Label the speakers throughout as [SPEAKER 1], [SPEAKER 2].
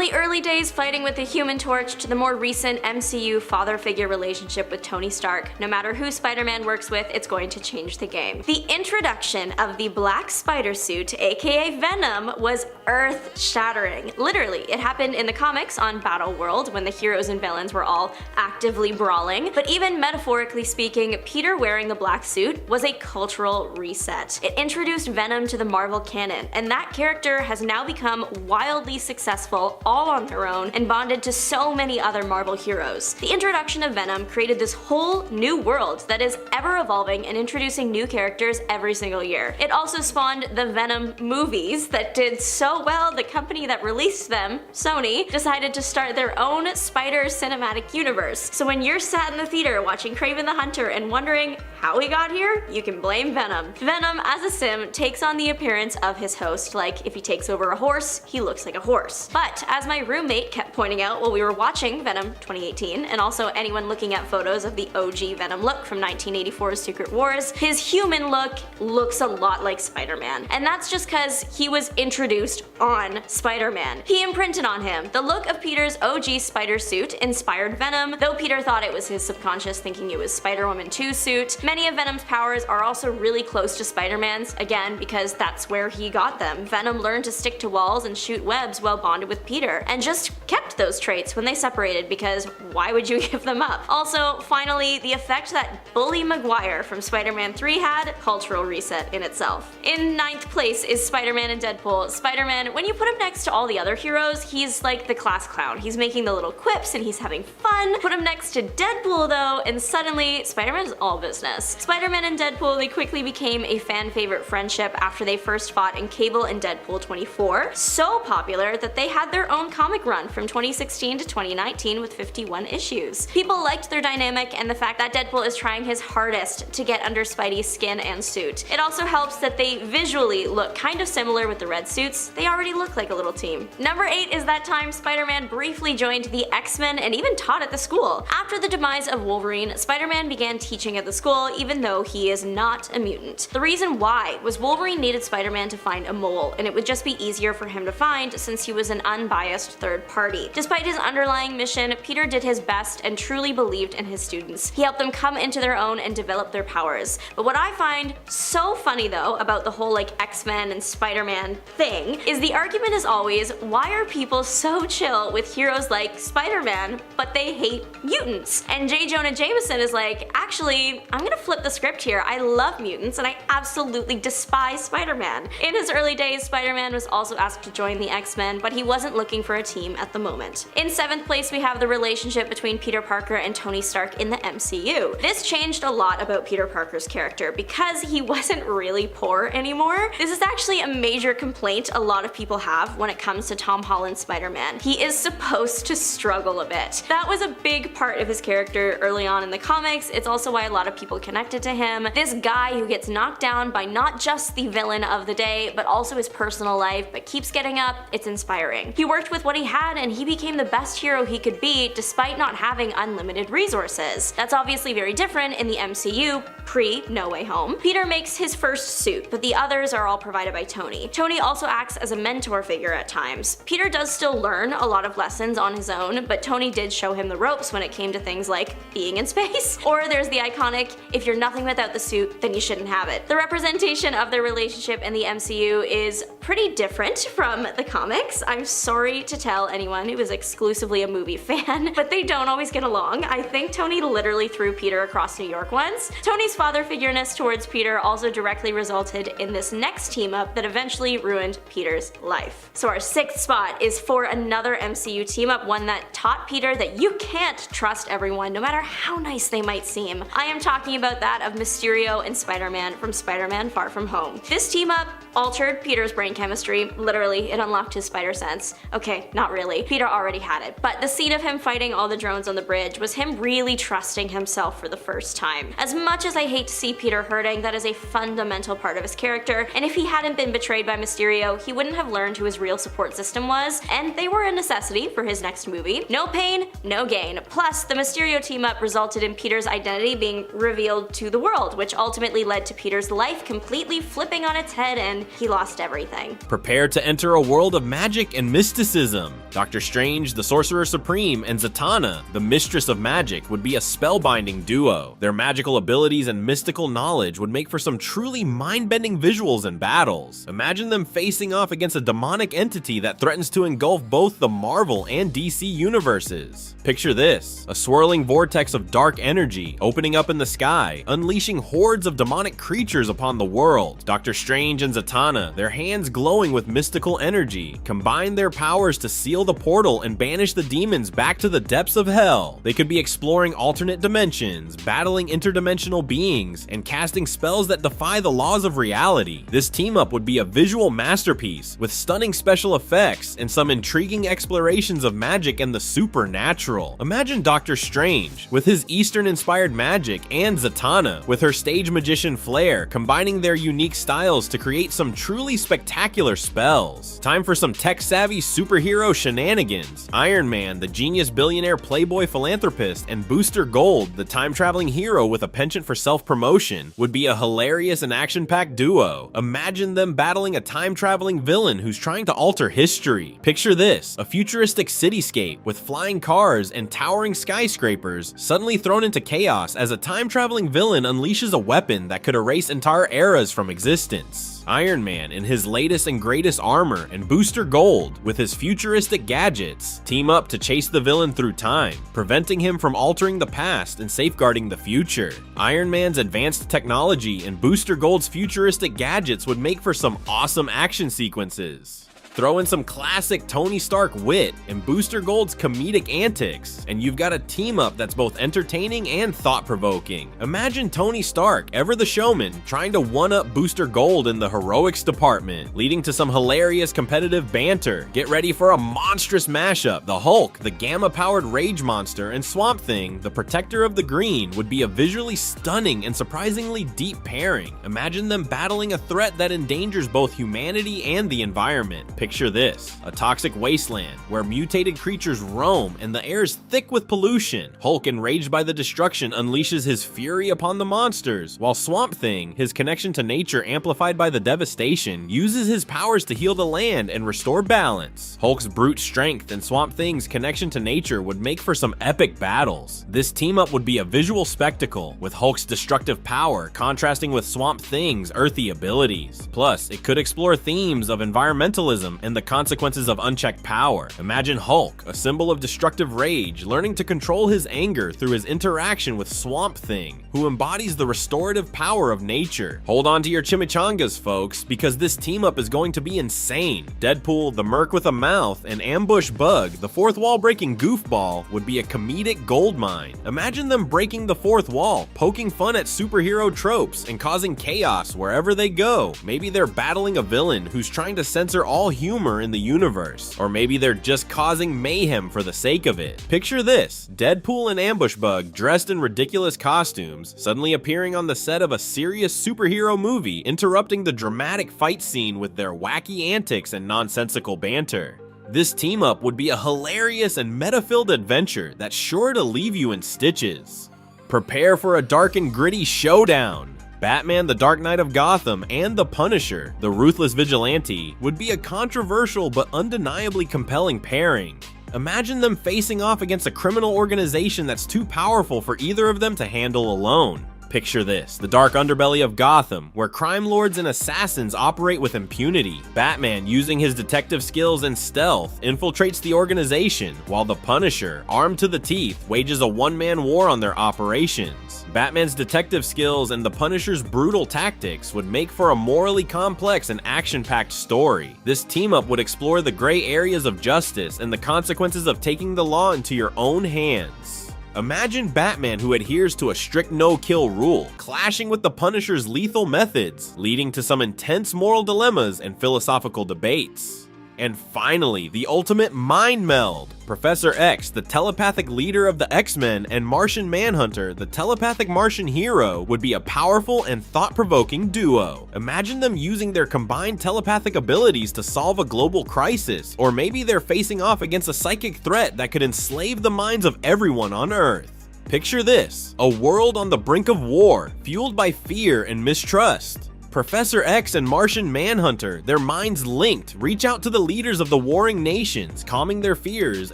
[SPEAKER 1] the early days fighting with the Human Torch to the more recent MCU father figure relationship with Tony Stark, no matter who Spider-Man works with, it's going to change the game. The introduction of the black spider suit, aka Venom, was earth-shattering. Literally, it happened in the comics on Battle World when the heroes and villains were all actively brawling, but even metaphorically speaking, Peter wearing the black suit was a cultural reset. It introduced Venom to the Marvel canon, and that character has now become wildly successful all on their own and bonded to so many other Marvel heroes. The introduction of Venom created this whole new world that is ever evolving and introducing new characters every single year. It also spawned the Venom movies that did so well the company that released them, Sony, decided to start their own Spider cinematic universe. So when you're sat in the theater watching Kraven the Hunter and wondering how he got here, you can blame Venom. Venom, as a sim, takes on the appearance of his host, like if he takes over a horse, he looks like a horse. But as my roommate kept pointing out while we were watching Venom 2018, and also anyone looking at photos of the OG Venom look from 1984's Secret Wars, his human look looks a lot like Spider-Man. And that's just cause he was introduced on Spider-Man. He imprinted on him. The look of Peter's OG spider suit inspired Venom, though Peter thought it was his subconscious thinking it was Spider-Woman 2's suit. Many of Venom's powers are also really close to Spider-Man's, again because that's where he got them. Venom learned to stick to walls and shoot webs while bonded with Peter, and just kept those traits when they separated because why would you give them up? Also, finally, the effect that Bully Maguire from Spider-Man 3 had, cultural reset in itself. In 9th place is Spider-Man and Deadpool. Spider-Man, when you put him next to all the other heroes, he's like the class clown. He's making the little quips and he's having fun. Put him next to Deadpool though, and suddenly Spider-Man is all business. Spider-Man and Deadpool, they quickly became a fan favorite friendship after they first fought in Cable and Deadpool 24. So popular that they had their own comic run from 2016 to 2019 with 51 issues. People liked their dynamic and the fact that Deadpool is trying his hardest to get under Spidey's skin and suit. It also helps that they visually look kind of similar with the red suits. They already look like a little team. Number 8 is that time Spider-Man briefly joined the X-Men and even taught at the school. After the demise of Wolverine, Spider-Man began teaching at the school even though he is not a mutant. The reason why was Wolverine needed Spider-Man to find a mole, and it would just be easier for him to find since he was an unbiased third party. Despite his underlying mission, Peter did his best and truly believed in his students. He helped them come into their own and develop their powers. But what I find so funny though about the whole like X-Men and Spider-Man thing is the argument is always, why are people so chill with heroes like Spider-Man but they hate mutants? And J. Jonah Jameson is like, actually, I'm gonna flip the script here. I love mutants and I absolutely despise Spider-Man. In his early days, Spider-Man was also asked to join the X-Men, but he wasn't looking for a team at the moment. In 7th place, we have the relationship between Peter Parker and Tony Stark in the MCU. This changed a lot about Peter Parker's character because he wasn't really poor anymore. This is actually a major complaint a lot of people have when it comes to Tom Holland's Spider-Man. He is supposed to struggle a bit. That was a big part of his character early on in the comics. It's also why a lot of people connected to him. This guy who gets knocked down by not just the villain of the day, but also his personal life, but keeps getting up, it's inspiring. He worked with what he had and he became the best hero he could be despite not having unlimited resources. That's obviously very different in the MCU, pre-No Way Home. Peter makes his first suit, but the others are all provided by Tony. Tony also acts as a mentor figure at times. Peter does still learn a lot of lessons on his own, but Tony did show him the ropes when it came to things like being in space. Or there's the iconic, if you're nothing without the suit, then you shouldn't have it. The representation of their relationship in the MCU is pretty different from the comics. I'm sorry to tell anyone who is exclusively a movie fan, but they don't always get along. I think Tony literally threw Peter across New York once. Tony's father figureness towards Peter also directly resulted in this next team up that eventually ruined Peter's life. So our 6th spot is for another MCU team up, one that taught Peter that you can't trust everyone no matter how nice they might seem. I am talking about that of Mysterio and Spider-Man from Spider-Man Far From Home. This team up altered Peter's brain chemistry. Literally, it unlocked his spider sense. Okay, not really. Peter already had it. But the scene of him fighting all the drones on the bridge was him really trusting himself for the first time. As much as I hate to see Peter hurting, that is a fundamental part of his character, and if he hadn't been betrayed by Mysterio, he wouldn't have learned who his real support system was, and they were a necessity for his next movie. No pain, no gain. Plus, the Mysterio team-up resulted in Peter's identity being revealed to the world, which ultimately led to Peter's life completely flipping on its head and he lost everything.
[SPEAKER 2] Prepare to enter a world of magic and mysticism mysticism. Doctor Strange, the Sorcerer Supreme, and Zatanna, the Mistress of Magic, would be a spellbinding duo. Their magical abilities and mystical knowledge would make for some truly mind-bending visuals and battles. Imagine them facing off against a demonic entity that threatens to engulf both the Marvel and DC universes. Picture this, a swirling vortex of dark energy opening up in the sky, unleashing hordes of demonic creatures upon the world. Doctor Strange and Zatanna, their hands glowing with mystical energy, combine their powers to seal the portal and banish the demons back to the depths of hell. They could be exploring alternate dimensions, battling interdimensional beings, and casting spells that defy the laws of reality. This team-up would be a visual masterpiece with stunning special effects and some intriguing explorations of magic and the supernatural. Imagine Doctor Strange with his Eastern-inspired magic and Zatanna with her stage magician flair, combining their unique styles to create some truly spectacular spells. Time for some tech-savvy superhero shenanigans. Iron Man, the genius billionaire playboy philanthropist, and Booster Gold, the time-traveling hero with a penchant for self-promotion, would be a hilarious and action-packed duo. Imagine them battling a time-traveling villain who's trying to alter history. Picture this, a futuristic cityscape with flying cars and towering skyscrapers suddenly thrown into chaos as a time-traveling villain unleashes a weapon that could erase entire eras from existence. Iron Man in his latest and greatest armor and Booster Gold with his futuristic gadgets team up to chase the villain through time, preventing him from altering the past and safeguarding the future. Iron Man's advanced technology and Booster Gold's futuristic gadgets would make for some awesome action sequences. Throw in some classic Tony Stark wit and Booster Gold's comedic antics, and you've got a team-up that's both entertaining and thought-provoking. Imagine Tony Stark, ever the showman, trying to one-up Booster Gold in the heroics department, leading to some hilarious competitive banter. Get ready for a monstrous mashup. The Hulk, the gamma-powered rage monster, and Swamp Thing, the protector of the green, would be a visually stunning and surprisingly deep pairing. Imagine them battling a threat that endangers both humanity and the environment. Picture this, a toxic wasteland where mutated creatures roam and the air is thick with pollution. Hulk, enraged by the destruction, unleashes his fury upon the monsters, while Swamp Thing, his connection to nature amplified by the devastation, uses his powers to heal the land and restore balance. Hulk's brute strength and Swamp Thing's connection to nature would make for some epic battles. This team-up would be a visual spectacle, with Hulk's destructive power contrasting with Swamp Thing's earthy abilities. Plus, it could explore themes of environmentalism and the consequences of unchecked power. Imagine Hulk, a symbol of destructive rage, learning to control his anger through his interaction with Swamp Thing, who embodies the restorative power of nature. Hold on to your chimichangas, folks, because this team-up is going to be insane. Deadpool, the Merc with a mouth, and Ambush Bug, the fourth wall-breaking goofball, would be a comedic goldmine. Imagine them breaking the fourth wall, poking fun at superhero tropes, and causing chaos wherever they go. Maybe they're battling a villain who's trying to censor all humor in the universe, or maybe they're just causing mayhem for the sake of it. Picture this, Deadpool and Ambush Bug dressed in ridiculous costumes, suddenly appearing on the set of a serious superhero movie, interrupting the dramatic fight scene with their wacky antics and nonsensical banter. This team-up would be a hilarious and meta-filled adventure that's sure to leave you in stitches. Prepare for a dark and gritty showdown. Batman, the Dark Knight of Gotham, and the Punisher, the Ruthless Vigilante, would be a controversial but undeniably compelling pairing. Imagine them facing off against a criminal organization that's too powerful for either of them to handle alone. Picture this, the dark underbelly of Gotham, where crime lords and assassins operate with impunity. Batman, using his detective skills and stealth, infiltrates the organization, while the Punisher, armed to the teeth, wages a one-man war on their operations. Batman's detective skills and the Punisher's brutal tactics would make for a morally complex and action-packed story. This team-up would explore the gray areas of justice and the consequences of taking the law into your own hands. Imagine Batman, who adheres to a strict no-kill rule, clashing with the Punisher's lethal methods, leading to some intense moral dilemmas and philosophical debates. And finally, the ultimate mind meld. Professor X, the telepathic leader of the X-Men, and Martian Manhunter, the telepathic Martian hero, would be a powerful and thought-provoking duo. Imagine them using their combined telepathic abilities to solve a global crisis, or maybe they're facing off against a psychic threat that could enslave the minds of everyone on Earth. Picture this, a world on the brink of war, fueled by fear and mistrust. Professor X and Martian Manhunter, their minds linked, reach out to the leaders of the warring nations, calming their fears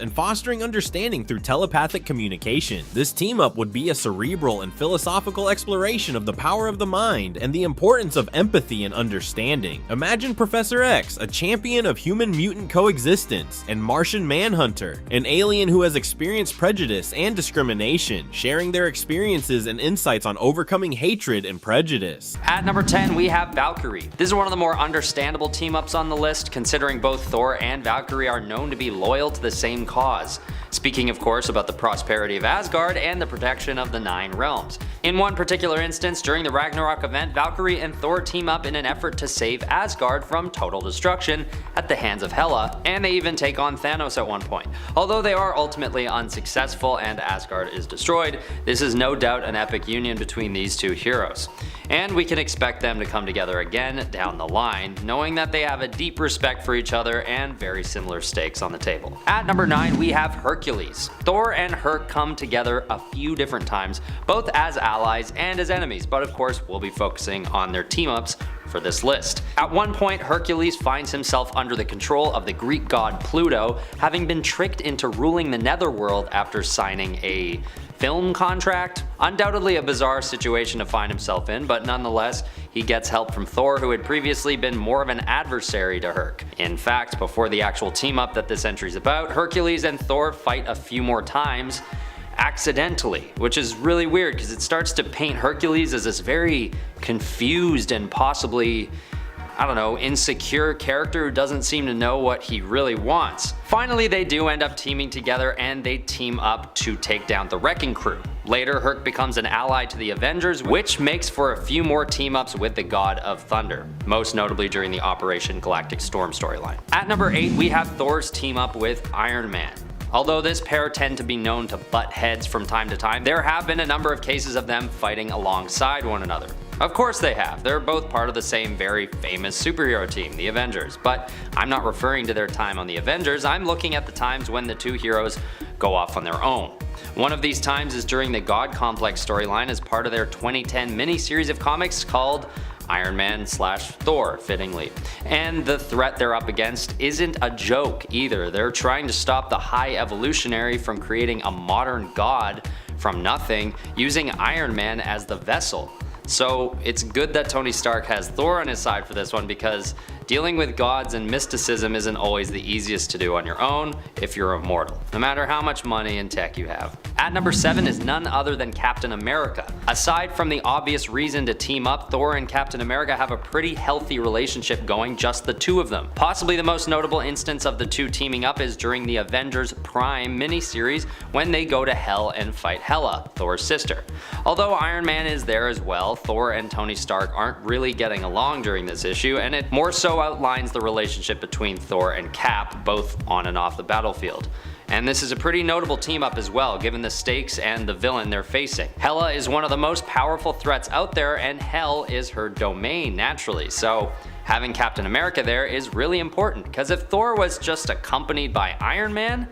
[SPEAKER 2] and fostering understanding through telepathic communication. This team-up would be a cerebral and philosophical exploration of the power of the mind and the importance of empathy and understanding. Imagine Professor X, a champion of human-mutant coexistence, and Martian Manhunter, an alien who has experienced prejudice and discrimination, sharing their experiences and insights on overcoming hatred and prejudice.
[SPEAKER 3] At number 10, we have Valkyrie. This is one of the more understandable team-ups on the list, considering both Thor and Valkyrie are known to be loyal to the same cause. Speaking, of course, about the prosperity of Asgard and the protection of the 9 realms. In one particular instance, during the Ragnarok event, Valkyrie and Thor team up in an effort to save Asgard from total destruction at the hands of Hela, and they even take on Thanos at one point. Although they are ultimately unsuccessful and Asgard is destroyed, this is no doubt an epic union between these two heroes. And we can expect them to come together again down the line, knowing that they have a deep respect for each other and very similar stakes on the table. At number 9, we have Hercules. Thor and Herc come together a few different times, both as allies and as enemies, but of course we'll be focusing on their team-ups for this list. At one point, Hercules finds himself under the control of the Greek god Pluto, having been tricked into ruling the netherworld after signing a film contract. Undoubtedly a bizarre situation to find himself in, but nonetheless, he gets help from Thor, who had previously been more of an adversary to Herc. In fact, before the actual team-up that this entry is about, Hercules and Thor fight a few more times, accidentally, which is really weird because it starts to paint Hercules as this very confused and possibly, I don't know, insecure character who doesn't seem to know what he really wants. Finally, they do end up teaming together and they team up to take down the Wrecking Crew. Later, Herc becomes an ally to the Avengers, which makes for a few more team-ups with the God of Thunder, most notably during the Operation Galactic Storm storyline. At number 8, we have Thor's team-up with Iron Man. Although this pair tend to be known to butt heads from time to time, there have been a number of cases of them fighting alongside one another. Of course they have, they're both part of the same very famous superhero team, the Avengers, but I'm not referring to their time on the Avengers, I'm looking at the times when the two heroes go off on their own. One of these times is during the God Complex storyline as part of their 2010 mini-series of comics called Iron Man / Thor, fittingly. And the threat they're up against isn't a joke either. They're trying to stop the High Evolutionary from creating a modern god from nothing, using Iron Man as the vessel. So it's good that Tony Stark has Thor on his side for this one, because dealing with gods and mysticism isn't always the easiest to do on your own if you're immortal, no matter how much money and tech you have. At number 7 is none other than Captain America. Aside from the obvious reason to team up, Thor and Captain America have a pretty healthy relationship going, just the two of them. Possibly the most notable instance of the two teaming up is during the Avengers Prime miniseries when they go to Hell and fight Hela, Thor's sister. Although Iron Man is there as well, Thor and Tony Stark aren't really getting along during this issue, and it more so outlines the relationship between Thor and Cap, both on and off the battlefield. And this is a pretty notable team up as well, given the stakes and the villain they're facing. Hela is one of the most powerful threats out there, and Hell is her domain naturally, so having Captain America there is really important, because if Thor was just accompanied by Iron Man,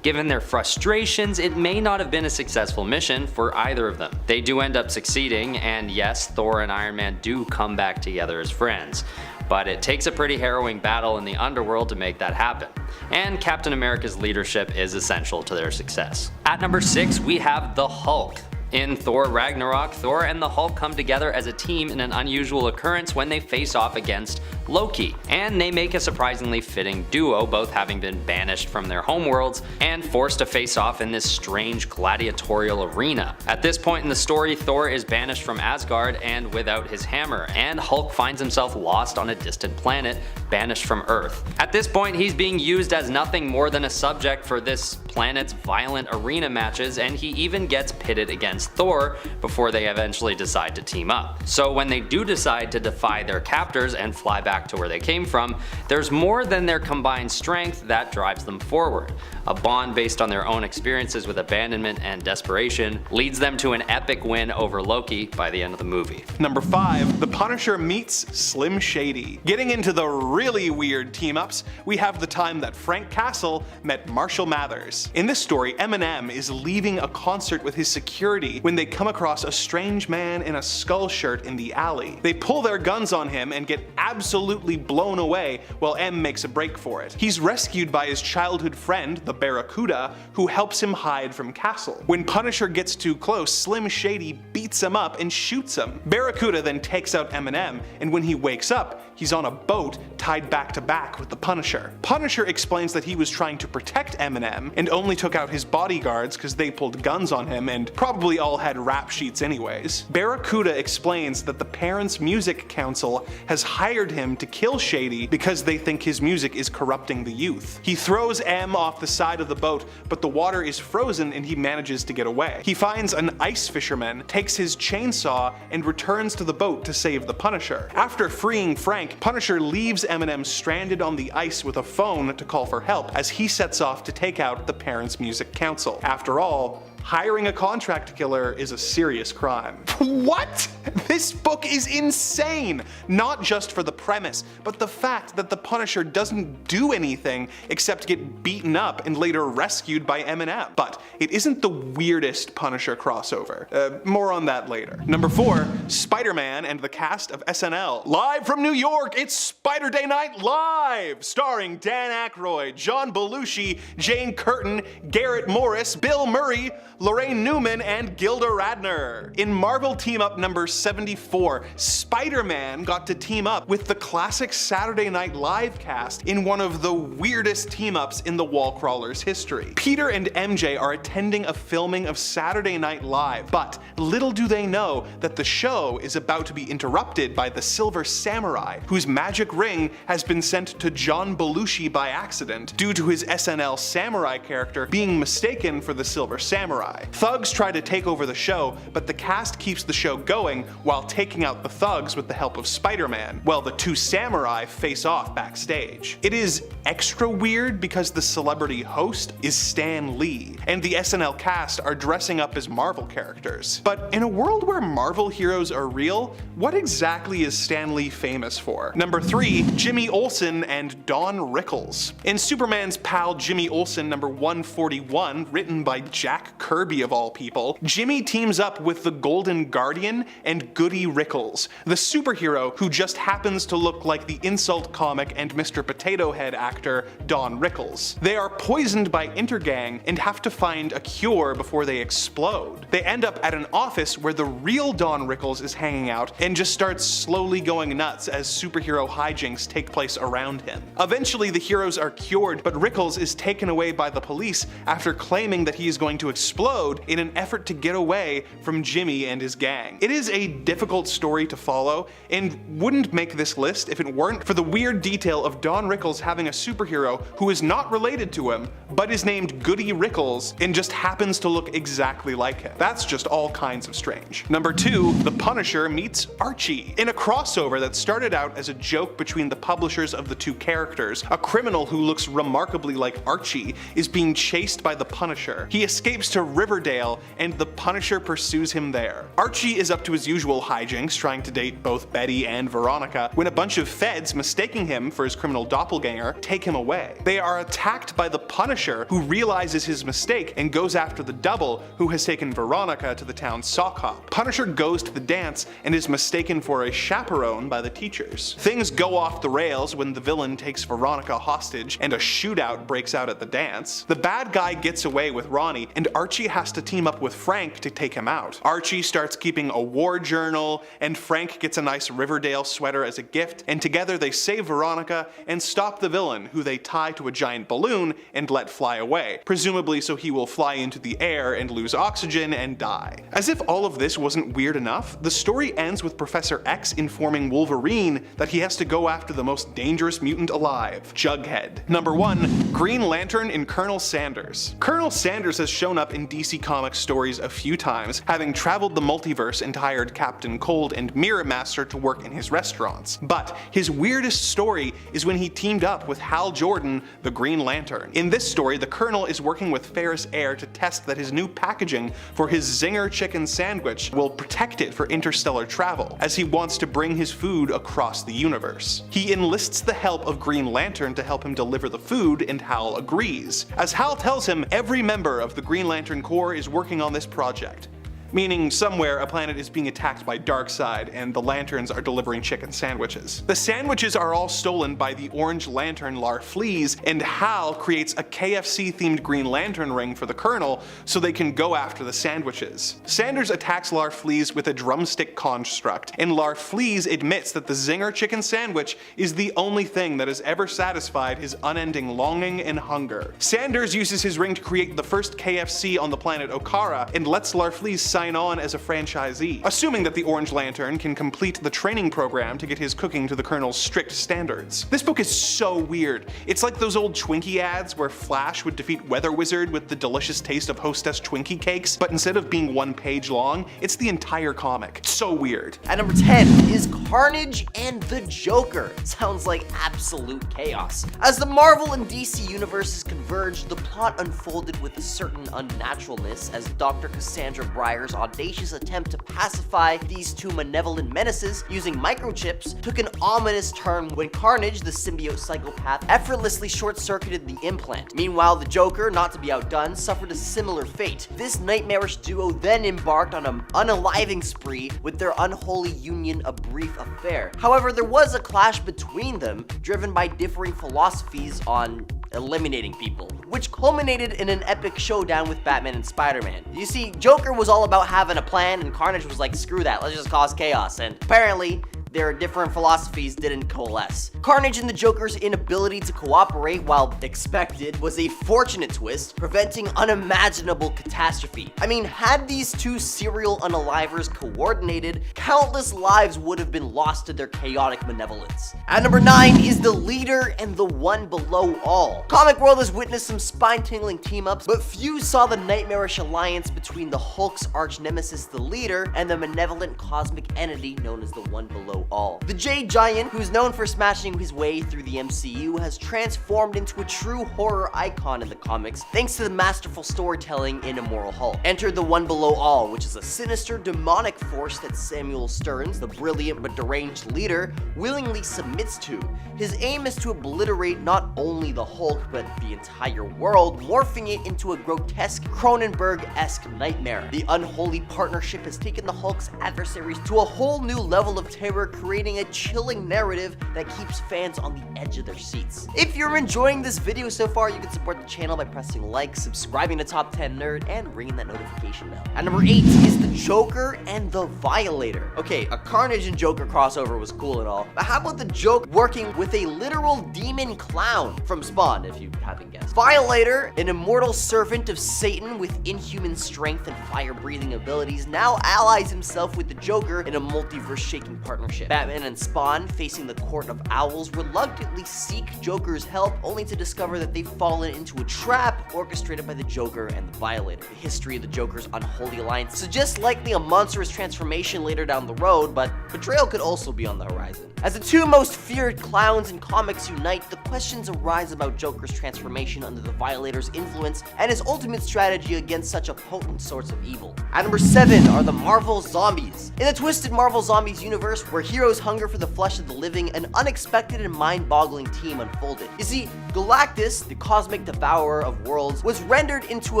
[SPEAKER 3] given their frustrations, it may not have been a successful mission for either of them. They do end up succeeding, and yes, Thor and Iron Man do come back together as friends. But it takes a pretty harrowing battle in the underworld to make that happen. And Captain America's leadership is essential to their success. At number 6, we have the Hulk. In Thor Ragnarok, Thor and the Hulk come together as a team in an unusual occurrence when they face off against Loki, and they make a surprisingly fitting duo, both having been banished from their homeworlds and forced to face off in this strange gladiatorial arena. At this point in the story, Thor is banished from Asgard and without his hammer, and Hulk finds himself lost on a distant planet, banished from Earth. At this point, he's being used as nothing more than a subject for this planet's violent arena matches, and he even gets pitted against Thor before they eventually decide to team up. So when they do decide to defy their captors and fly back to where they came from, there's more than their combined strength that drives them forward. A bond based on their own experiences with abandonment and desperation leads them to an epic win over Loki by the end of the movie.
[SPEAKER 4] Number 5, The Punisher meets Slim Shady. Getting into the really weird team-ups, we have the time that Frank Castle met Marshall Mathers. In this story, Eminem is leaving a concert with his security security when they come across a strange man in a skull shirt in the alley. They pull their guns on him and get absolutely blown away while M makes a break for it. He's rescued by his childhood friend, the Barracuda, who helps him hide from Castle. When Punisher gets too close, Slim Shady beats him up and shoots him. Barracuda then takes out Eminem, and when he wakes up, he's on a boat tied back to back with the Punisher. Punisher explains that he was trying to protect Eminem and only took out his bodyguards because they pulled guns on him and probably all had rap sheets anyways. Barracuda explains that the Parents Music Council has hired him to kill Shady because they think his music is corrupting the youth. He throws M off the side of the boat, but the water is frozen and he manages to get away. He finds an ice fisherman, takes his chainsaw, and returns to the boat to save the Punisher. After freeing Frank, Punisher leaves Eminem stranded on the ice with a phone to call for help as he sets off to take out the Parents Music Council. After all, hiring a contract killer is a serious crime. What? This book is insane! Not just for the premise, but the fact that the Punisher doesn't do anything except get beaten up and later rescued by Eminem. But it isn't the weirdest Punisher crossover. More on that later. Number 4, Spider-Man and the cast of SNL. Live from New York, it's Spider Day Night Live! Starring Dan Aykroyd, John Belushi, Jane Curtin, Garrett Morris, Bill Murray, Lorraine Newman, and Gilda Radner. In Marvel Team-Up number 74, Spider-Man got to team up with the classic Saturday Night Live cast in one of the weirdest team-ups in the Wall Crawlers history. Peter and MJ are attending a filming of Saturday Night Live, but little do they know that the show is about to be interrupted by the Silver Samurai, whose magic ring has been sent to John Belushi by accident due to his SNL Samurai character being mistaken for the Silver Samurai. Thugs try to take over the show, but the cast keeps the show going while taking out the thugs with the help of Spider-Man, while the two samurai face off backstage. It is extra weird because the celebrity host is Stan Lee, and the SNL cast are dressing up as Marvel characters. But in a world where Marvel heroes are real, what exactly is Stan Lee famous for? Number 3, Jimmy Olsen and Don Rickles. In Superman's pal Jimmy Olsen number 141, written by Jack Kirby of all people, Jimmy teams up with the Golden Guardian and Goody Rickles, the superhero who just happens to look like the insult comic and Mr. Potato Head actor Don Rickles. They are poisoned by Intergang and have to find a cure before they explode. They end up at an office where the real Don Rickles is hanging out and just starts slowly going nuts as superhero hijinks take place around him. Eventually the heroes are cured, but Rickles is taken away by the police after claiming that he is going to explode in an effort to get away from Jimmy and his gang. It is a difficult story to follow and wouldn't make this list if it weren't for the weird detail of Don Rickles having a superhero who is not related to him, but is named Goody Rickles and just happens to look exactly like him. That's just all kinds of strange. Number 2, The Punisher meets Archie. In a crossover that started out as a joke between the publishers of the two characters, a criminal who looks remarkably like Archie is being chased by the Punisher. He escapes to Riverdale, and the Punisher pursues him there. Archie is up to his usual hijinks, trying to date both Betty and Veronica, when a bunch of feds, mistaking him for his criminal doppelganger, take him away. They are attacked by the Punisher, who realizes his mistake and goes after the double, who has taken Veronica to the town's sock hop. Punisher goes to the dance and is mistaken for a chaperone by the teachers. Things go off the rails when the villain takes Veronica hostage and a shootout breaks out at the dance. The bad guy gets away with Ronnie, and Archie has to team up with Frank to take him out. Archie starts keeping a war journal, and Frank gets a nice Riverdale sweater as a gift, and together they save Veronica and stop the villain, who they tie to a giant balloon and let fly away, presumably so he will fly into the air and lose oxygen and die. As if all of this wasn't weird enough, the story ends with Professor X informing Wolverine that he has to go after the most dangerous mutant alive, Jughead. Number 1, Green Lantern and Colonel Sanders. Colonel Sanders has shown up in DC Comics stories a few times, having traveled the multiverse and hired Captain Cold and Mirror Master to work in his restaurants. But his weirdest story is when he teamed up with Hal Jordan, the Green Lantern. In this story, the Colonel is working with Ferris Air to test that his new packaging for his Zinger chicken sandwich will protect it for interstellar travel, as he wants to bring his food across the universe. He enlists the help of Green Lantern to help him deliver the food, and Hal agrees. As Hal tells him, every member of the Green Lantern Corps is working on this project. meaning somewhere a planet is being attacked by Darkseid and the Lanterns are delivering chicken sandwiches. The sandwiches are all stolen by the Orange Lantern Larfleeze, and Hal creates a KFC-themed Green Lantern ring for the Colonel so they can go after the sandwiches. Sanders attacks Larfleeze with a drumstick construct, and Larfleeze admits that the Zinger chicken sandwich is the only thing that has ever satisfied his unending longing and hunger. Sanders uses his ring to create the first KFC on the planet Okara and lets Larfleeze sign on as a franchisee, assuming that the Orange Lantern can complete the training program to get his cooking to the Colonel's strict standards. This book is so weird. It's like those old Twinkie ads where Flash would defeat Weather Wizard with the delicious taste of Hostess Twinkie cakes, but instead of being 1 page long, it's the entire comic. It's so weird.
[SPEAKER 5] At number 10 is Carnage and the Joker. Sounds like absolute chaos. As the Marvel and DC universes converged, the plot unfolded with a certain unnaturalness as Dr. Cassandra Breyer's audacious attempt to pacify these two malevolent menaces using microchips took an ominous turn when Carnage, the symbiote psychopath, effortlessly short-circuited the implant. Meanwhile, the Joker, not to be outdone, suffered a similar fate. This nightmarish duo then embarked on an unaliving spree, with their unholy union a brief affair. However, there was a clash between them, driven by differing philosophies on eliminating people, which culminated in an epic showdown with Batman and Spider-Man. You see, Joker was all about having a plan, and Carnage was like, screw that, let's just cause chaos, and apparently, their different philosophies didn't coalesce. Carnage and the Joker's inability to cooperate, while expected, was a fortunate twist, preventing unimaginable catastrophe. I mean, had these two serial unalivers coordinated, countless lives would have been lost to their chaotic malevolence. At number 9 is the Leader and the One Below All. Comic world has witnessed some spine-tingling team-ups, but few saw the nightmarish alliance between the Hulk's arch-nemesis, the Leader, and the malevolent cosmic entity known as the One Below All. The Jade Giant, who's known for smashing his way through the MCU, has transformed into a true horror icon in the comics thanks to the masterful storytelling in Immoral Hulk. Enter the One Below All, which is a sinister demonic force that Samuel Stearns, the brilliant but deranged leader, willingly submits to. His aim is to obliterate not only the Hulk but the entire world, morphing it into a grotesque Cronenberg-esque nightmare. The unholy partnership has taken the Hulk's adversaries to a whole new level of terror, creating a chilling narrative that keeps fans on the edge of their seats. If you're enjoying this video so far, you can support the channel by pressing like, subscribing to Top 10 Nerd, and ringing that notification bell. At number 8 is the Joker and the Violator. Okay, a Carnage and Joker crossover was cool and all, but how about the Joker working with a literal demon clown from Spawn, if you haven't guessed? Violator, an immortal servant of Satan with inhuman strength and fire-breathing abilities, now allies himself with the Joker in a multiverse-shaking partnership. Batman and Spawn, facing the Court of Owls, reluctantly seek Joker's help, only to discover that they've fallen into a trap orchestrated by the Joker and the Violator. The history of the Joker's unholy alliance suggests likely a monstrous transformation later down the road, but betrayal could also be on the horizon. As the two most feared clowns in comics unite, the questions arise about Joker's transformation under the Violator's influence and his ultimate strategy against such a potent source of evil. At number 7 are the Marvel Zombies. In the twisted Marvel Zombies universe, where heroes hunger for the flesh of the living, an unexpected and mind-boggling team unfolded. You see, Galactus, the cosmic devourer of worlds, was rendered into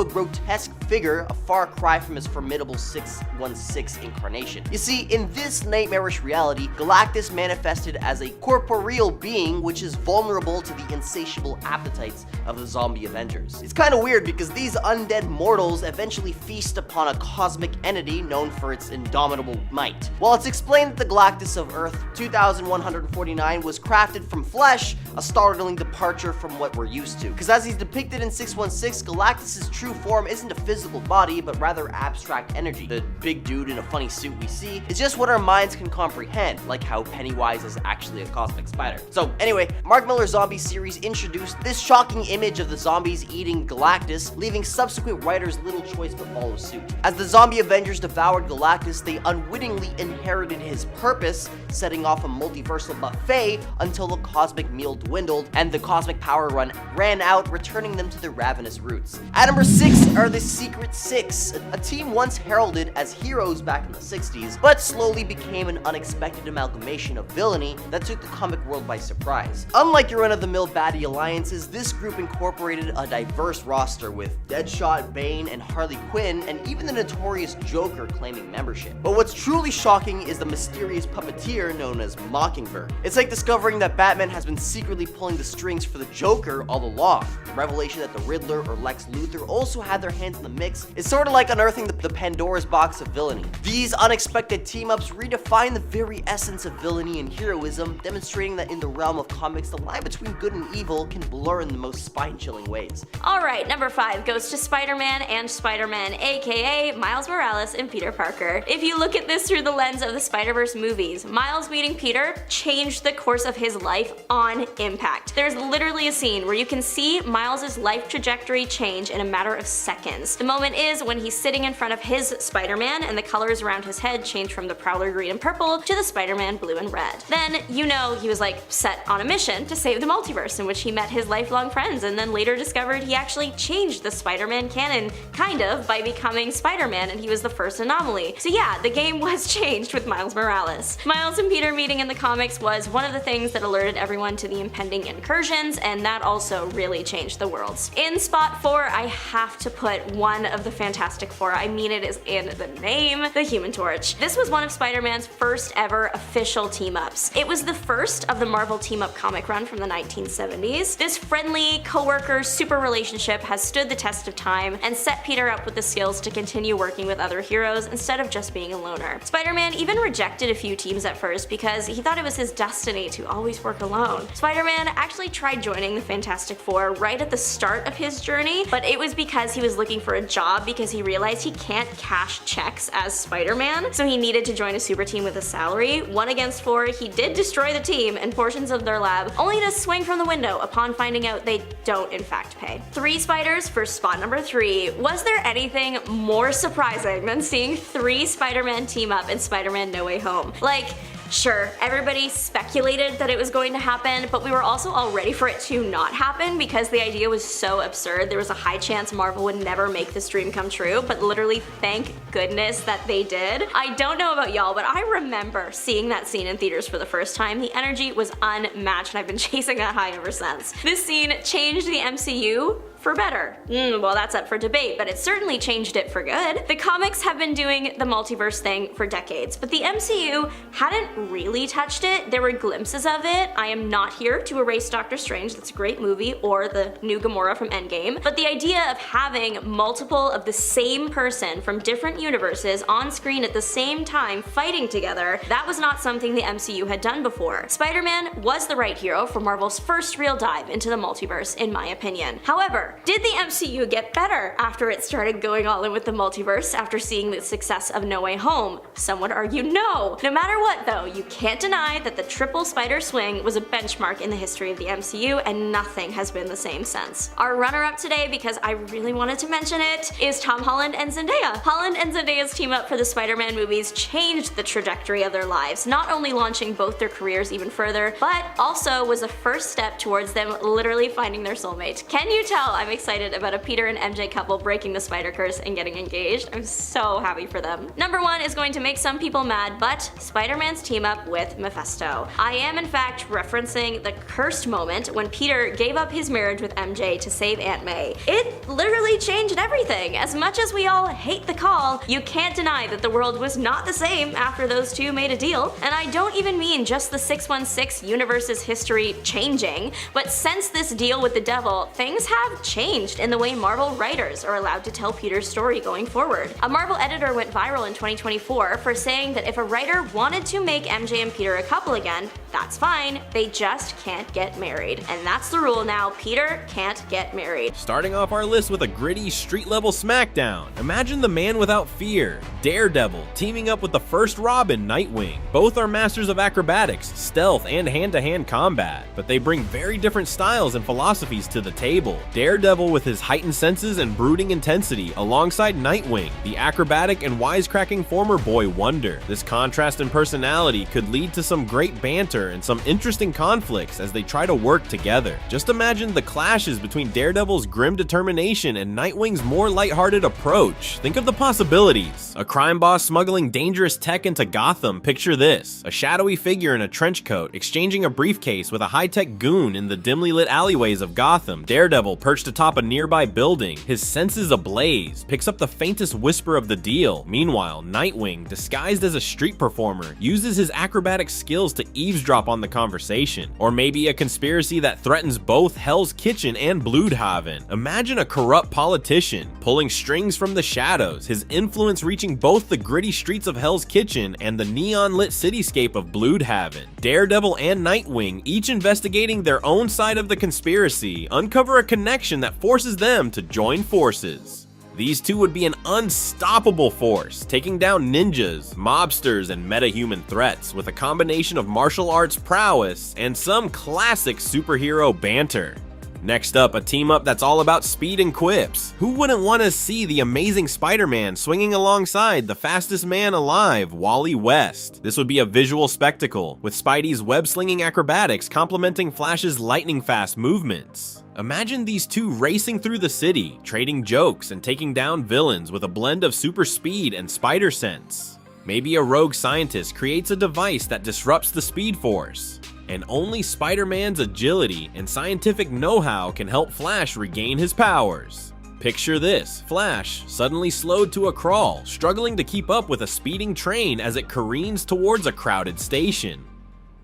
[SPEAKER 5] a grotesque figure, a far cry from his formidable 616 incarnation. You see, in this nightmarish reality, Galactus manifested as a corporeal being which is vulnerable to the insatiable appetites of the zombie Avengers. It's kind of weird because these undead mortals eventually feast upon a cosmic entity known for its indomitable might. While it's explained that the Galactus of Earth 2149 was crafted from flesh, a startling departure from what we're used to. Because as he's depicted in 616, Galactus' true form isn't a physical body, but rather abstract energy. The big dude in a funny suit we see is just what our minds can comprehend, like how Pennywise is actually a cosmic spider. So anyway, Mark Miller's zombie series introduced this shocking image of the zombies eating Galactus, leaving subsequent writers little choice but follow suit. As the zombie Avengers devoured Galactus, they unwittingly inherited his purpose, setting off a multiversal buffet until the cosmic meal dwindled and the cosmic power power ran out, returning them to their ravenous roots. At number 6 are the Secret Six, a team once heralded as heroes back in the 60s, but slowly became an unexpected amalgamation of villainy that took the comic world by surprise. Unlike your run-of-the-mill baddie alliances, this group incorporated a diverse roster with Deadshot, Bane, and Harley Quinn, and even the notorious Joker claiming membership. But what's truly shocking is the mysterious puppeteer known as Mockingbird. It's like discovering that Batman has been secretly pulling the strings for the Joker all along. The revelation that the Riddler or Lex Luthor also had their hands in the mix is sort of like unearthing the Pandora's box of villainy. These unexpected team-ups redefine the very essence of villainy and heroism, demonstrating that in the realm of comics, the line between good and evil can blur in the most spine-chilling ways.
[SPEAKER 1] Alright, number 5 goes to Spider-Man and Spider-Man, aka Miles Morales and Peter Parker. If you look at this through the lens of the Spider-Verse movies, Miles meeting Peter changed the course of his life on impact. There's literally a scene where you can see Miles' life trajectory change in a matter of seconds. The moment is when he's sitting in front of his Spider-Man and the colors around his head change from the Prowler green and purple to the Spider-Man blue and red. Then, you know, he was like set on a mission to save the multiverse, in which he met his lifelong friends and then later discovered he actually changed the Spider-Man canon, kind of, by becoming Spider-Man, and he was the first anomaly. So yeah, the game was changed with Miles Morales. Miles and Peter meeting in the comics was one of the things that alerted everyone to the impending incursions, and that also really changed the worlds. In spot 4, I have to put one of the Fantastic Four, I mean it is in the name, the Human Torch. This was one of Spider-Man's first ever official team-ups. It was the first of the Marvel team-up comic run from the 1970s. This friendly, co-worker, super relationship has stood the test of time and set Peter up with the skills to continue working with other heroes instead of just being a loner. Spider-Man even rejected a few teams at first because he thought it was his destiny to always work alone. Spider-Man actually tried joining the Fantastic Four right at the start of his journey, but it was because he was looking for a job because he realized he can't cash checks as Spider-Man, so he needed to join a super team with a salary. 1 against 4, he did destroy the team and portions of their lab, only to swing from the window upon finding out they don't in fact pay. 3 spiders for spot number 3. Was there anything more surprising than seeing 3 Spider-Man team up in Spider-Man No Way Home? Like, sure, everybody speculated that it was going to happen, but we were also all ready for it to not happen because the idea was so absurd. There was a high chance Marvel would never make this dream come true, but literally thank goodness that they did. I don't know about y'all, but I remember seeing that scene in theaters for the first time. The energy was unmatched and I've been chasing that high ever since. This scene changed the MCU for better. Well, that's up for debate, but it certainly changed it for good. The comics have been doing the multiverse thing for decades, but the MCU hadn't really touched it. There were glimpses of it. I am not here to erase Doctor Strange, that's a great movie, or the new Gamora from Endgame, but the idea of having multiple of the same person from different universes on screen at the same time fighting together, that was not something the MCU had done before. Spider-Man was the right hero for Marvel's first real dive into the multiverse, in my opinion. However, did the MCU get better after it started going all in with the multiverse after seeing the success of No Way Home? Some would argue no. No matter what though, you can't deny that the triple spider swing was a benchmark in the history of the MCU and nothing has been the same since. Our runner-up today, because I really wanted to mention it, is Tom Holland and Zendaya. Holland and Zendaya's team up for the Spider-Man movies changed the trajectory of their lives, not only launching both their careers even further, but also was a first step towards them literally finding their soulmate. Can you tell I'm excited about a Peter and MJ couple breaking the spider curse and getting engaged? I'm so happy for them. Number 1 is going to make some people mad, but Spider-Man's team up with Mephisto. I am in fact referencing the cursed moment when Peter gave up his marriage with MJ to save Aunt May. It literally changed everything. As much as we all hate the call, you can't deny that the world was not the same after those two made a deal. And I don't even mean just the 616 universe's history changing, but since this deal with the devil, things have changed in the way Marvel writers are allowed to tell Peter's story going forward. A Marvel editor went viral in 2024 for saying that if a writer wanted to make MJ and Peter a couple again, that's fine, they just can't get married. And that's the rule now, Peter can't get married.
[SPEAKER 2] Starting off our list with a gritty street-level smackdown. Imagine the man without fear, Daredevil, teaming up with the first Robin, Nightwing. Both are masters of acrobatics, stealth, and hand-to-hand combat, but they bring very different styles and philosophies to the table. Daredevil Daredevil with his heightened senses and brooding intensity, alongside Nightwing, the acrobatic and wisecracking former boy wonder. This contrast in personality could lead to some great banter and some interesting conflicts as they try to work together. Just imagine the clashes between Daredevil's grim determination and Nightwing's more lighthearted approach. Think of the possibilities. A crime boss smuggling dangerous tech into Gotham, picture this. A shadowy figure in a trench coat exchanging a briefcase with a high-tech goon in the dimly lit alleyways of Gotham. Daredevil perched atop a nearby building, his senses ablaze, picks up the faintest whisper of the deal. Meanwhile, Nightwing, disguised as a street performer, uses his acrobatic skills to eavesdrop on the conversation. Or maybe a conspiracy that threatens both Hell's Kitchen and Bloodhaven. Imagine a corrupt politician pulling strings from the shadows, his influence reaching both the gritty streets of Hell's Kitchen and the neon-lit cityscape of Bloodhaven. Daredevil and Nightwing, each investigating their own side of the conspiracy, uncover a connection that forces them to join forces. These two would be an unstoppable force, taking down ninjas, mobsters, and meta-human threats with a combination of martial arts prowess and some classic superhero banter. Next up, a team-up that's all about speed and quips. Who wouldn't want to see the Amazing Spider-Man swinging alongside the fastest man alive, Wally West? This would be a visual spectacle, with Spidey's web-slinging acrobatics complementing Flash's lightning-fast movements. Imagine these two racing through the city, trading jokes and taking down villains with a blend of super speed and spider sense. Maybe a rogue scientist creates a device that disrupts the Speed Force, and only Spider-Man's agility and scientific know-how can help Flash regain his powers. Picture this, Flash, suddenly slowed to a crawl, struggling to keep up with a speeding train as it careens towards a crowded station.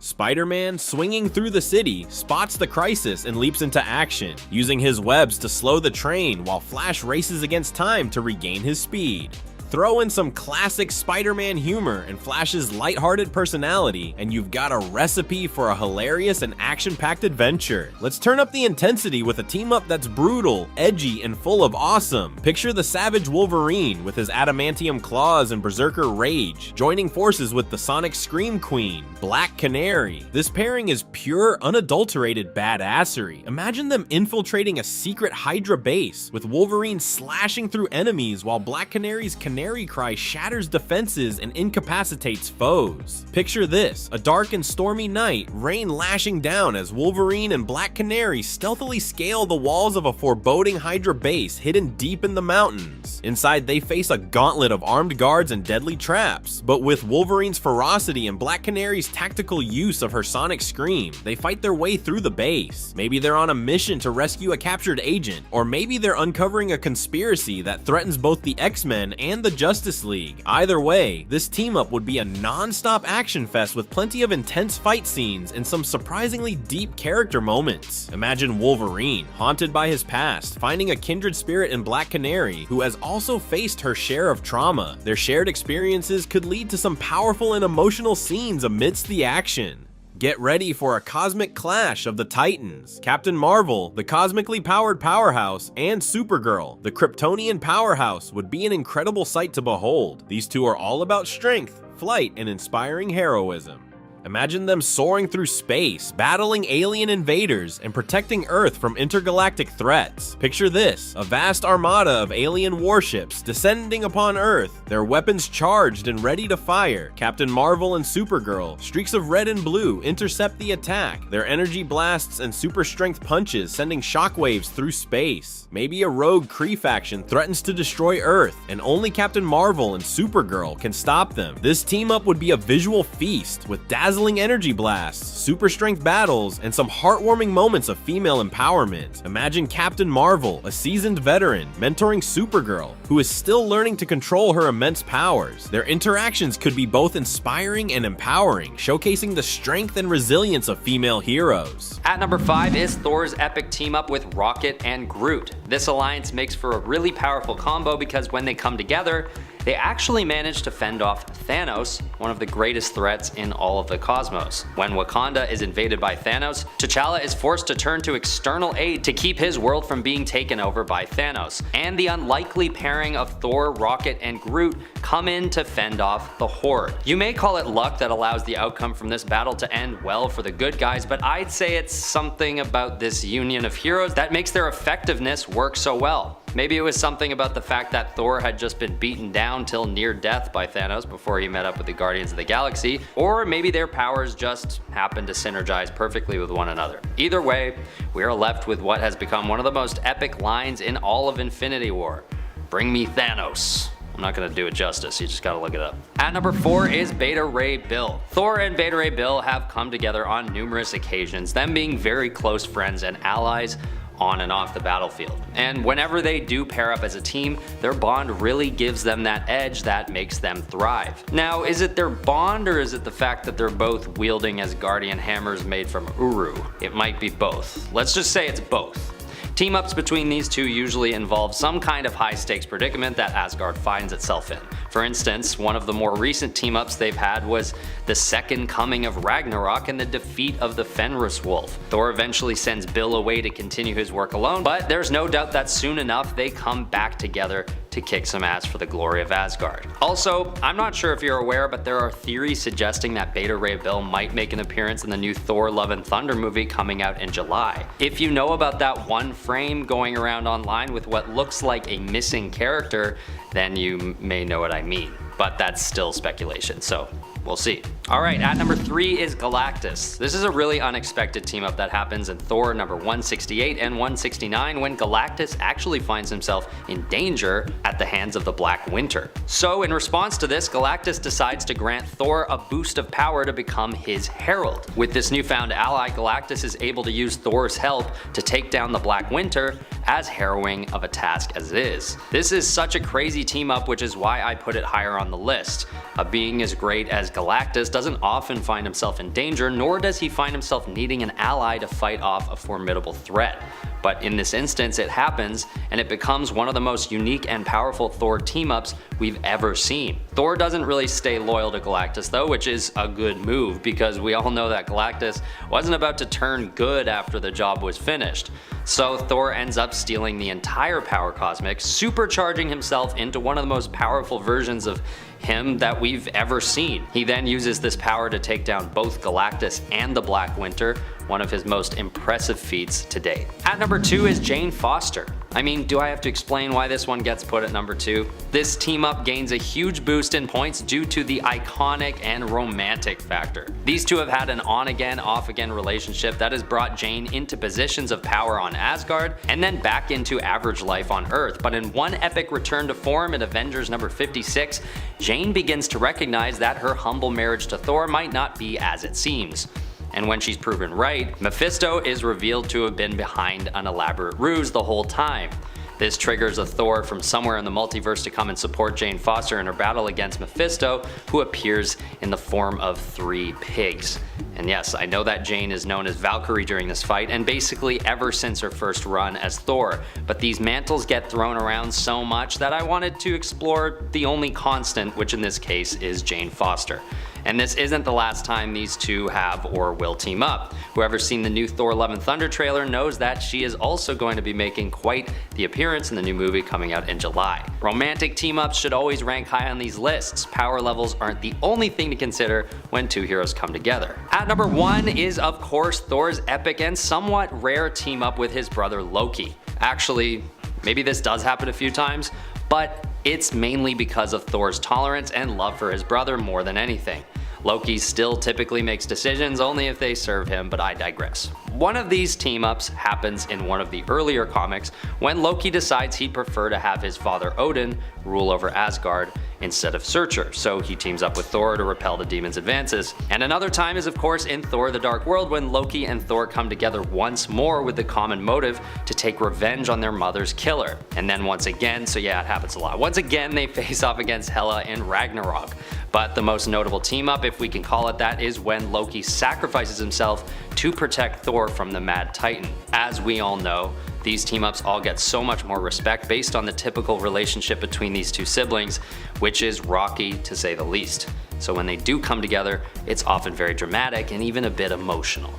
[SPEAKER 2] Spider-Man, swinging through the city, spots the crisis and leaps into action, using his webs to slow the train while Flash races against time to regain his speed. Throw in some classic Spider-Man humor and Flash's lighthearted personality, and you've got a recipe for a hilarious and action-packed adventure. Let's turn up the intensity with a team-up that's brutal, edgy, and full of awesome. Picture the savage Wolverine with his adamantium claws and berserker rage, joining forces with the Sonic Scream Queen, Black Canary. This pairing is pure, unadulterated badassery. Imagine them infiltrating a secret Hydra base, with Wolverine slashing through enemies while Black Canary's canary cry shatters defenses and incapacitates foes. Picture this, a dark and stormy night, rain lashing down as Wolverine and Black Canary stealthily scale the walls of a foreboding Hydra base hidden deep in the mountains. Inside, they face a gauntlet of armed guards and deadly traps, but with Wolverine's ferocity and Black Canary's tactical use of her sonic scream, they fight their way through the base. Maybe they're on a mission to rescue a captured agent, or maybe they're uncovering a conspiracy that threatens both the X-Men and the Justice League. Either way, this team-up would be a non-stop action fest with plenty of intense fight scenes and some surprisingly deep character moments. Imagine Wolverine, haunted by his past, finding a kindred spirit in Black Canary, who has also faced her share of trauma. Their shared experiences could lead to some powerful and emotional scenes amidst the action. Get ready for a cosmic clash of the Titans. Captain Marvel, the cosmically powered powerhouse, and Supergirl, the Kryptonian powerhouse, would be an incredible sight to behold. These two are all about strength, flight, and inspiring heroism. Imagine them soaring through space, battling alien invaders, and protecting Earth from intergalactic threats. Picture this, a vast armada of alien warships descending upon Earth, their weapons charged and ready to fire. Captain Marvel and Supergirl, streaks of red and blue, intercept the attack, their energy blasts and super strength punches sending shockwaves through space. Maybe a rogue Kree faction threatens to destroy Earth, and only Captain Marvel and Supergirl can stop them. This team-up would be a visual feast, with dazzling energy blasts, super strength battles, and some heartwarming moments of female empowerment. Imagine Captain Marvel, a seasoned veteran, mentoring Supergirl, who is still learning to control her immense powers. Their interactions could be both inspiring and empowering, showcasing the strength and resilience of female heroes.
[SPEAKER 3] At number 5 is Thor's epic team-up with Rocket and Groot. This alliance makes for a really powerful combo because when they come together, they actually managed to fend off Thanos, one of the greatest threats in all of the cosmos. When Wakanda is invaded by Thanos, T'Challa is forced to turn to external aid to keep his world from being taken over by Thanos, and the unlikely pairing of Thor, Rocket, and Groot come in to fend off the Horde. You may call it luck that allows the outcome from this battle to end well for the good guys, but I'd say it's something about this union of heroes that makes their effectiveness work so well. Maybe it was something about the fact that Thor had just been beaten down till near death by Thanos before he met up with the Guardians of the Galaxy, or maybe their powers just happened to synergize perfectly with one another. Either way, we are left with what has become one of the most epic lines in all of Infinity War. Bring me Thanos. I'm not gonna do it justice, you just gotta look it up. At number 4 is Beta Ray Bill. Thor and Beta Ray Bill have come together on numerous occasions, them being very close friends and allies on and off the battlefield. And whenever they do pair up as a team, their bond really gives them that edge that makes them thrive. Now, is it their bond or is it the fact that they're both wielding Asgardian hammers made from Uru? It might be both. Let's just say it's both. Team-ups between these two usually involve some kind of high-stakes predicament that Asgard finds itself in. For instance, one of the more recent team-ups they've had was the second coming of Ragnarok and the defeat of the Fenris Wolf. Thor eventually sends Bill away to continue his work alone, but there's no doubt that soon enough they come back together to kick some ass for the glory of Asgard. Also, I'm not sure if you're aware, but there are theories suggesting that Beta Ray Bill might make an appearance in the new Thor Love and Thunder movie coming out in July. If you know about that one frame going around online with what looks like a missing character, then you may know what I mean. But that's still speculation, so we'll see. Alright, at number 3 is Galactus. This is a really unexpected team up that happens in Thor number 168 and 169 when Galactus actually finds himself in danger at the hands of the Black Winter. So in response to this, Galactus decides to grant Thor a boost of power to become his herald. With this newfound ally, Galactus is able to use Thor's help to take down the Black Winter, as harrowing of a task as it is. This is such a crazy team up, which is why I put it higher on the list. A being as great as Galactus doesn't often find himself in danger, nor does he find himself needing an ally to fight off a formidable threat. But in this instance it happens, and it becomes one of the most unique and powerful Thor team-ups we've ever seen. Thor doesn't really stay loyal to Galactus though, which is a good move because we all know that Galactus wasn't about to turn good after the job was finished. So Thor ends up stealing the entire power cosmic, supercharging himself into one of the most powerful versions of him that we've ever seen. He then uses this power to take down both Galactus and the Black Winter, one of his most impressive feats to date. At number 2 is Jane Foster. I mean, do I have to explain why this one gets put at number 2? This team up gains a huge boost in points due to the iconic and romantic factor. These two have had an on-again, off-again relationship that has brought Jane into positions of power on Asgard and then back into average life on Earth. But in one epic return to form in Avengers number 56, Jane begins to recognize that her humble marriage to Thor might not be as it seems. And when she's proven right, Mephisto is revealed to have been behind an elaborate ruse the whole time. This triggers a Thor from somewhere in the multiverse to come and support Jane Foster in her battle against Mephisto, who appears in the form of 3 pigs. And yes, I know that Jane is known as Valkyrie during this fight, and basically ever since her first run as Thor, but these mantles get thrown around so much that I wanted to explore the only constant, which in this case is Jane Foster. And this isn't the last time these two have or will team up. Whoever's seen the new Thor Love and Thunder trailer knows that she is also going to be making quite the appearance in the new movie coming out in July. Romantic team-ups should always rank high on these lists. Power levels aren't the only thing to consider when two heroes come together. At number 1 is of course Thor's epic and somewhat rare team-up with his brother Loki. Actually, maybe this does happen a few times, but it's mainly because of Thor's tolerance and love for his brother more than anything. Loki still typically makes decisions only if they serve him, but I digress. One of these team-ups happens in one of the earlier comics when Loki decides he'd prefer to have his father Odin rule over Asgard instead of Surtur, so he teams up with Thor to repel the demon's advances. And another time is of course in Thor the Dark World when Loki and Thor come together once more with the common motive to take revenge on their mother's killer. And then once again, so yeah, it happens a lot, once again they face off against Hela in Ragnarok. But the most notable team up, if we can call it that, is when Loki sacrifices himself to protect Thor from the Mad Titan. As we all know, These team-ups all get so much more respect based on the typical relationship between these two siblings, which is rocky to say the least. So when they do come together, it's often very dramatic and even a bit emotional.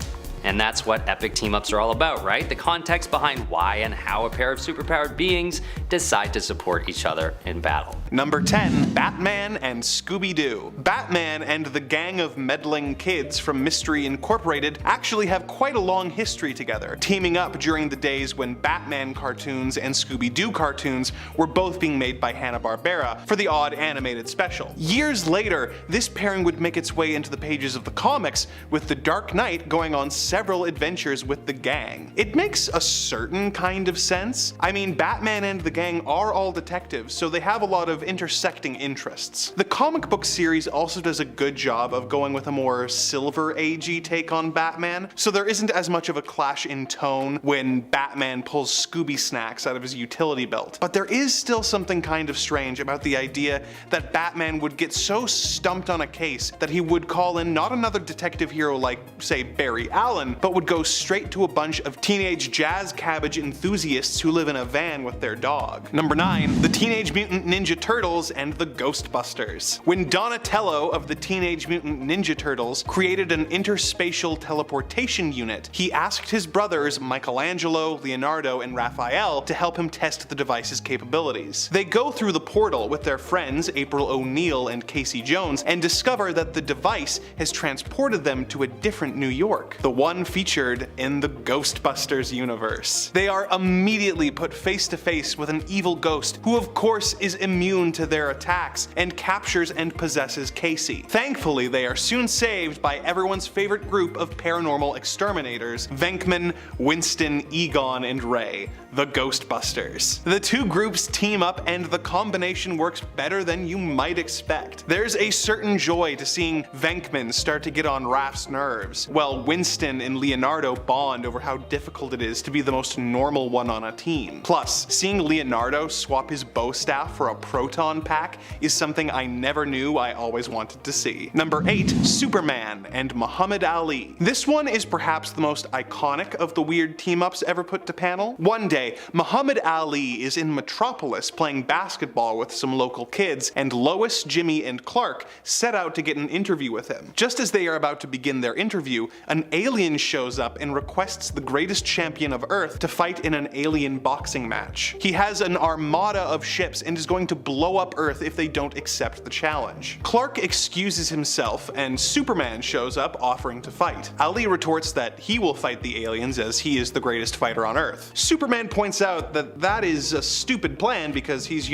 [SPEAKER 3] And that's what epic team-ups are all about, right? The context behind why and how a pair of superpowered beings decide to support each other in battle.
[SPEAKER 4] Number 10, Batman and Scooby-Doo. Batman and the gang of meddling kids from Mystery Incorporated actually have quite a long history together, teaming up during the days when Batman cartoons and Scooby-Doo cartoons were both being made by Hanna-Barbera for the odd animated special. Years later, this pairing would make its way into the pages of the comics, with the Dark Knight going on several adventures with the gang. It makes a certain kind of sense. I mean, Batman and the gang are all detectives, so they have a lot of intersecting interests. The comic book series also does a good job of going with a more Silver Age-y take on Batman, so there isn't as much of a clash in tone when Batman pulls Scooby snacks out of his utility belt. But there is still something kind of strange about the idea that Batman would get so stumped on a case that he would call in not another detective hero like, say, Barry Allen, but would go straight to a bunch of teenage jazz cabbage enthusiasts who live in a van with their dog. Number 9, the Teenage Mutant Ninja Turtles and the Ghostbusters. When Donatello of the Teenage Mutant Ninja Turtles created an interspatial teleportation unit, he asked his brothers Michelangelo, Leonardo, and Raphael to help him test the device's capabilities. They go through the portal with their friends April O'Neil and Casey Jones and discover that the device has transported them to a different New York, the one featured in the Ghostbusters universe. They are immediately put face to face with an evil ghost who of course is immune to their attacks and captures and possesses Casey. Thankfully, they are soon saved by everyone's favorite group of paranormal exterminators, Venkman, Winston, Egon, and Ray, the Ghostbusters. The two groups team up and the combination works better than you might expect. There's a certain joy to seeing Venkman start to get on Raph's nerves, while Winston and Leonardo bond over how difficult it is to be the most normal one on a team. Plus, seeing Leonardo swap his bow staff for a proton pack is something I never knew I always wanted to see. Number 8, Superman and Muhammad Ali. This one is perhaps the most iconic of the weird team-ups ever put to panel. One day, Muhammad Ali is in Metropolis playing basketball with some local kids, and Lois, Jimmy, and Clark set out to get an interview with him. Just as they are about to begin their interview, an alien shows up and requests the greatest champion of Earth to fight in an alien boxing match. He has an armada of ships and is going to blow up Earth if they don't accept the challenge. Clark excuses himself and Superman shows up offering to fight. Ali retorts that he will fight the aliens as he is the greatest fighter on Earth. Superman points out that that is a stupid plan because he's,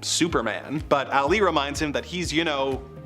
[SPEAKER 4] Superman, but Ali reminds him that he's,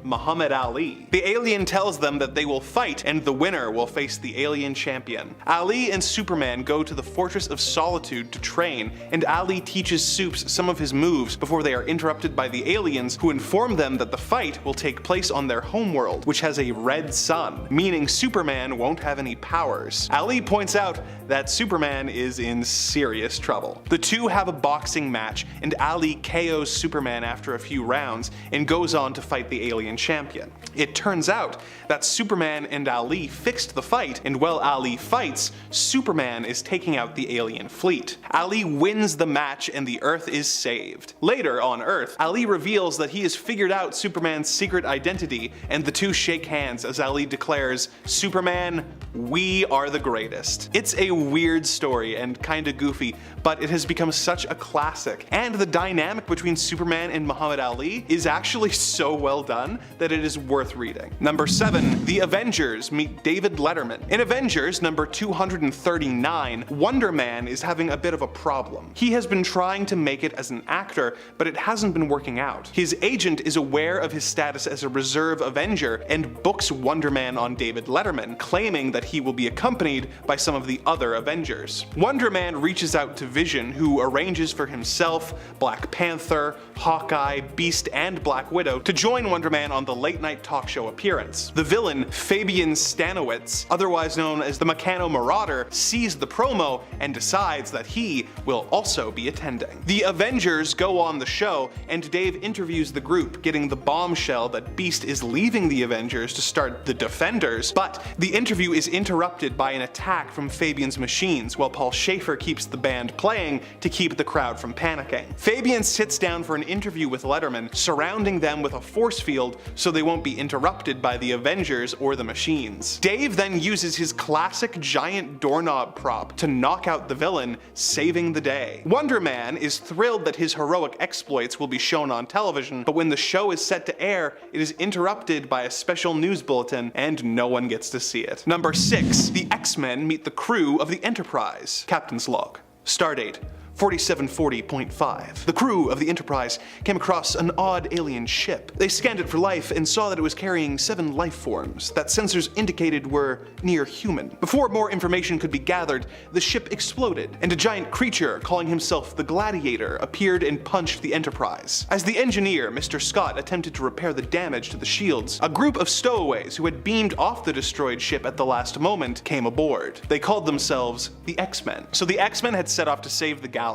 [SPEAKER 4] Muhammad Ali. The alien tells them that they will fight and the winner will face the alien champion. Ali and Superman go to the Fortress of Solitude to train, and Ali teaches Supes some of his moves before they are interrupted by the aliens, who inform them that the fight will take place on their homeworld, which has a red sun, meaning Superman won't have any powers. Ali points out that Superman is in serious trouble. The two have a boxing match, and Ali KOs Superman after a few rounds and goes on to fight the alien champion. It turns out that Superman and Ali fixed the fight, and while Ali fights, Superman is taking out the alien fleet. Ali wins the match and the Earth is saved. Later on Earth, Ali reveals that he has figured out Superman's secret identity, and the two shake hands as Ali declares, "Superman, we are the greatest." It's a weird story and kinda goofy, but it has become such a classic, and the dynamic between Superman and Muhammad Ali is actually so well done that it is worth reading. Number 7, The Avengers meet David Letterman. In Avengers number 239, Wonder Man is having a bit of a problem. He has been trying to make it as an actor, but it hasn't been working out. His agent is aware of his status as a reserve Avenger and books Wonder Man on David Letterman, claiming that he will be accompanied by some of the other Avengers. Wonder Man reaches out to Vision, who arranges for himself, Black Panther, Hawkeye, Beast, and Black Widow to join Wonder Man Spider-Man on the late-night talk show appearance. The villain, Fabian Stanowitz, otherwise known as the Meccano Marauder, sees the promo and decides that he will also be attending. The Avengers go on the show, and Dave interviews the group, getting the bombshell that Beast is leaving the Avengers to start the Defenders, but the interview is interrupted by an attack from Fabian's machines while Paul Schaefer keeps the band playing to keep the crowd from panicking. Fabian sits down for an interview with Letterman, surrounding them with a force field so they won't be interrupted by the Avengers or the machines. Dave then uses his classic giant doorknob prop to knock out the villain, saving the day. Wonder Man is thrilled that his heroic exploits will be shown on television, but when the show is set to air, it is interrupted by a special news bulletin and no one gets to see it. Number 6. The X-Men meet the crew of the Enterprise. Captain's log. Stardate 4740.5. The crew of the Enterprise came across an odd alien ship. They scanned it for life and saw that it was carrying 7 life forms that sensors indicated were near human. Before more information could be gathered, the ship exploded, and a giant creature calling himself the Gladiator appeared and punched the Enterprise. As the engineer, Mr. Scott, attempted to repair the damage to the shields, a group of stowaways who had beamed off the destroyed ship at the last moment came aboard. They called themselves the X-Men. So the X-Men had set off to save the galaxy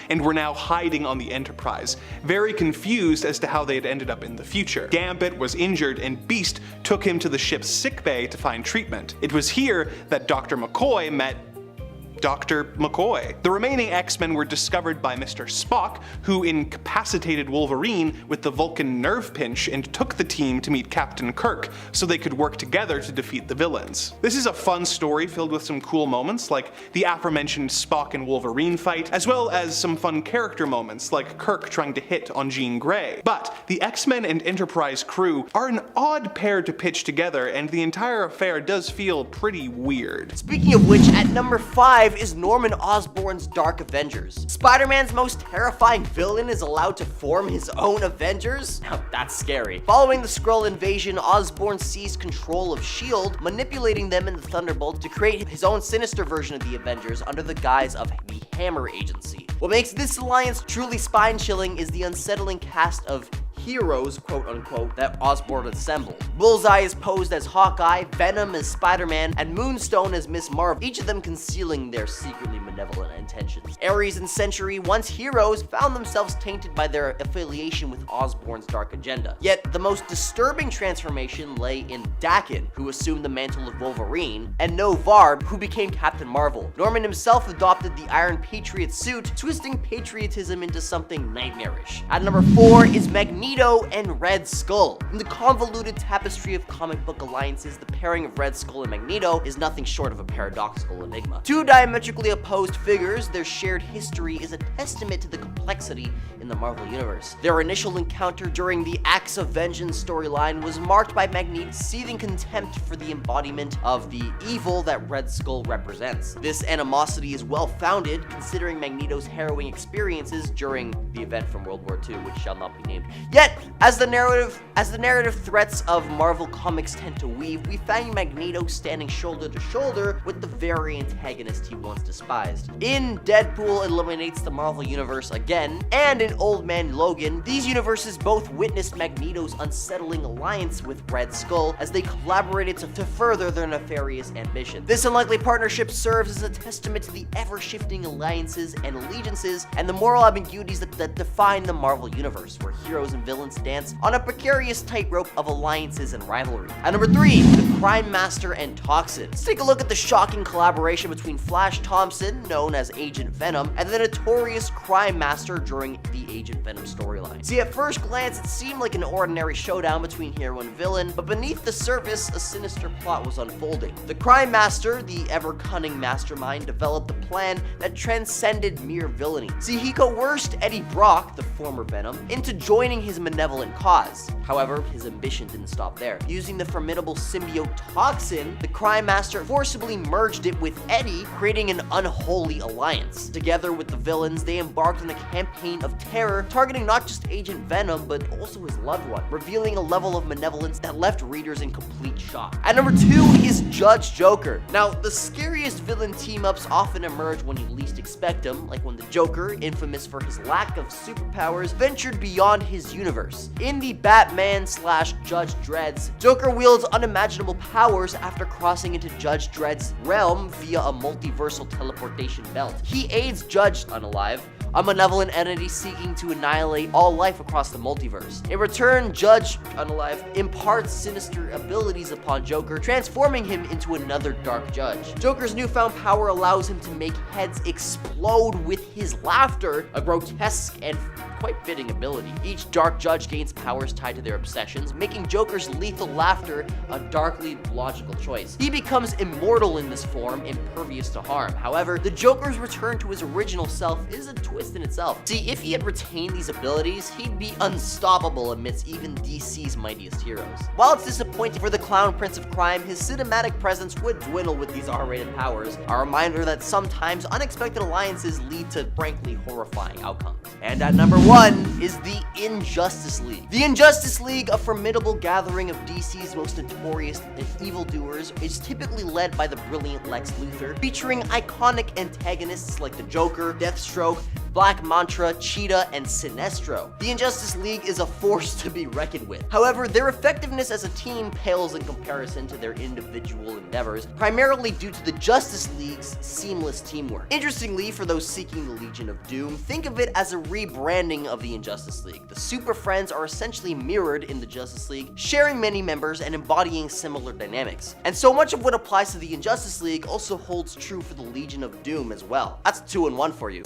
[SPEAKER 4] and were now hiding on the Enterprise, very confused as to how they had ended up in the future. Gambit was injured and Beast took him to the ship's sickbay to find treatment. It was here that Dr. McCoy met Dr. McCoy. The remaining X-Men were discovered by Mr. Spock, who incapacitated Wolverine with the Vulcan nerve pinch and took the team to meet Captain Kirk so they could work together to defeat the villains. This is a fun story filled with some cool moments like the aforementioned Spock and Wolverine fight, as well as some fun character moments like Kirk trying to hit on Jean Grey. But the X-Men and Enterprise crew are an odd pair to pitch together, and the entire affair does feel pretty weird.
[SPEAKER 5] Speaking of which, at number 5 is Norman Osborn's Dark Avengers. Spider-Man's most terrifying villain is allowed to form his own Avengers? Now that's scary. Following the Skrull invasion, Osborn seized control of S.H.I.E.L.D., manipulating them in the Thunderbolt to create his own sinister version of the Avengers under the guise of the Hammer Agency. What makes this alliance truly spine-chilling is the unsettling cast of heroes, quote-unquote, that Osborn assembled. Bullseye is posed as Hawkeye, Venom as Spider-Man, and Moonstone as Miss Marvel, each of them concealing their secretly malevolent intentions. Ares and Sentry, once heroes, found themselves tainted by their affiliation with Osborn's dark agenda. Yet, the most disturbing transformation lay in Daken, who assumed the mantle of Wolverine, and Novarb, who became Captain Marvel. Norman himself adopted the Iron Patriot suit, twisting patriotism into something nightmarish. At number 4 is Magneto and Red Skull. In the convoluted tapestry of comic book alliances, the pairing of Red Skull and Magneto is nothing short of a paradoxical enigma. Two diametrically opposed figures, their shared history is a testament to the complexity in the Marvel Universe. Their initial encounter during the Acts of Vengeance storyline was marked by Magneto's seething contempt for the embodiment of the evil that Red Skull represents. This animosity is well founded, considering Magneto's harrowing experiences during the event from World War II, which shall not be named. Yet, as the narrative threats of Marvel Comics tend to weave, we find Magneto standing shoulder to shoulder with the very antagonist he once despised. In Deadpool eliminates the Marvel Universe again, and in Old Man Logan, these universes both witnessed Magneto's unsettling alliance with Red Skull as they collaborated to further their nefarious ambition. This unlikely partnership serves as a testament to the ever-shifting alliances and allegiances and the moral ambiguities that define the Marvel Universe, where heroes and villains dance on a precarious tightrope of alliances and rivalry. At number 3, the Crime Master and Toxin. Let's take a look at the shocking collaboration between Flash Thompson, known as Agent Venom, and the notorious Crime Master during the Agent Venom storyline. See, at first glance, it seemed like an ordinary showdown between hero and villain, but beneath the surface, a sinister plot was unfolding. The Crime Master, the ever-cunning mastermind, developed a plan that transcended mere villainy. See, he coerced Eddie Brock, the former Venom, into joining his malevolent cause. However, his ambition didn't stop there. Using the formidable symbiote Toxin, the Crime Master forcibly merged it with Eddie, creating an unholy Unholy Alliance. Together with the villains, they embarked on a campaign of terror, targeting not just Agent Venom, but also his loved one, revealing a level of malevolence that left readers in complete shock. At number 2 is Judge Joker. Now, the scariest villain team-ups often emerge when you least expect them, like when the Joker, infamous for his lack of superpowers, ventured beyond his universe. In the Batman/Judge Dredd's, Joker wields unimaginable powers after crossing into Judge Dredd's realm via a multiversal teleportation belt. He aids Judge Unalive, a malevolent entity seeking to annihilate all life across the multiverse. In return, Judge Unalive imparts sinister abilities upon Joker, transforming him into another dark judge. Joker's newfound power allows him to make heads explode with his laughter, a grotesque and quite fitting ability. Each dark judge gains powers tied to their obsessions, making Joker's lethal laughter a darkly logical choice. He becomes immortal in this form, impervious to harm. However, the Joker's return to his original self is a twist in itself. See, if he had retained these abilities, he'd be unstoppable amidst even DC's mightiest heroes. While it's disappointing for the Clown Prince of Crime, his cinematic presence would dwindle with these R-rated powers, a reminder that sometimes unexpected alliances lead to frankly horrifying outcomes. And at number 1 is the Injustice League. The Injustice League, a formidable gathering of DC's most notorious and evildoers, is typically led by the brilliant Lex Luthor, featuring iconic antagonists like the Joker, Deathstroke, Black Manta, Cheetah, and Sinestro. The Injustice League is a force to be reckoned with. However, their effectiveness as a team pales in comparison to their individual endeavors, primarily due to the Justice League's seamless teamwork. Interestingly, for those seeking the Legion of Doom, think of it as a rebranding of the Injustice League. The Super Friends are essentially mirrored in the Justice League, sharing many members and embodying similar dynamics. And so much of what applies to the Injustice League also holds true for the Legion of Doom as well. That's 2-in-1 for you.